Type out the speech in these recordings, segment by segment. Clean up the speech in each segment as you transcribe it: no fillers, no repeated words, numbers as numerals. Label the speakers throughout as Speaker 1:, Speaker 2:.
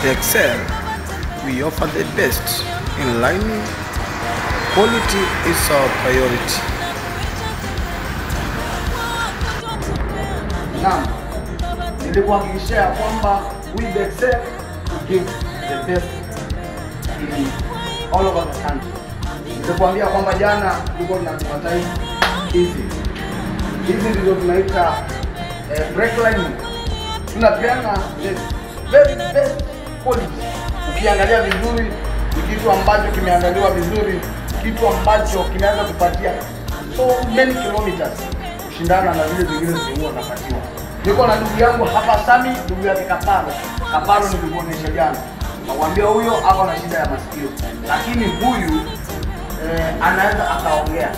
Speaker 1: They excel. We offer the best in lining. Quality is our priority.
Speaker 2: Naam, nilikuhakikishia kwamba we excel to give the best in all over the country. Nilikwambia kwamba jana tulikuwa tunadvertise hizi ndio tunaita brake lining. Tunapeana the very best quality. Ukiangalia vizuri ni kitu ambacho kimeandaliwa vizuri, kitu ambacho kinaweza kupatia so many kilometers kushindana na zile zingine zilizo napatiwa. Niko na ndugu yangu hapa Sami, ndugu yake Kaparo nilikuonesha jana. Nakwambia huyo hapa na shida ya masikio, lakini huyu anaweza akaongea.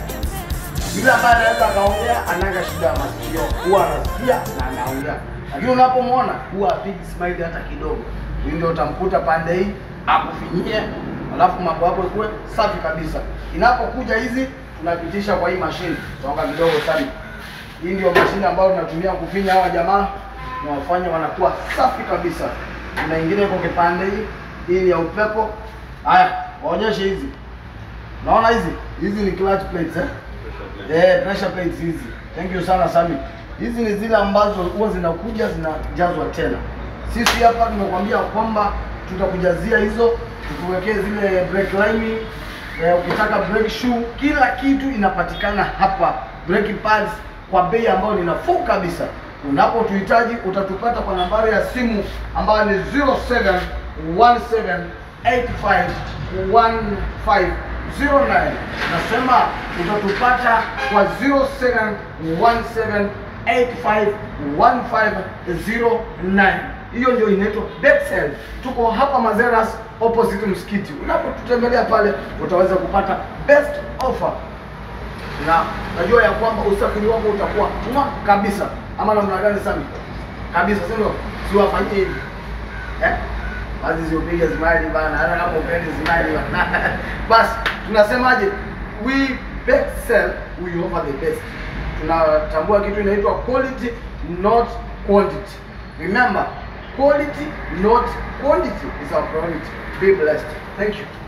Speaker 2: Yule ambaye anaweza akaongea anaga shida ya masikio, huwa anasikia na anaongea. Lakini unapomwona huwa apigi smile hata kidogo. Huyu ndio utamkuta pande hii akufinyie, alafu mambo yako kuwe safi kabisa. Inapokuja hizi tunapitisha kwa hii mashine. Songa kidogo sana. Hii ndio mashine ambayo tunatumia kufinya hawa jamaa na wafanye wanakuwa safi kabisa. Kuna nyingine iko kipande hii ni ya upepo. Haya, waonyeshe hizi. Naona hizi ni clutch plates pressure plates hizi. Thank you sana Sami. Hizi ni zile ambazo huwa zinakuja zinajazwa tena. Sisi hapa tumekwambia kwamba tutakujazia hizo, tukuwekee zile brake lining, ukitaka brake shoe, kila kitu inapatikana hapa. Brake pads kwa bei ambayo ni nafuu kabisa. Unapotuhitaji utatupata kwa nambari ya simu ambayo ni 0717851509. Nasema utatupata kwa 0717851509. Hiyo ndio inaitwa Bexel. Tuko hapa Mazeras opposite msikiti. Unapotutembelea pale utaweza kupata best offer. Na najua ya kwamba usafiri wako utakuwa kabisa. Ama namna gani Sami? Kabisa, sio? Siwafanyie hivi. Basi ziopige smile bana, hata kama upendi smile bana. Basi tunasemaje? We Bexel, we offer the best. Tunatambua kitu inaitwa quality not quantity. Remember, quality not quantity is our priority. Be blessed. Thank you.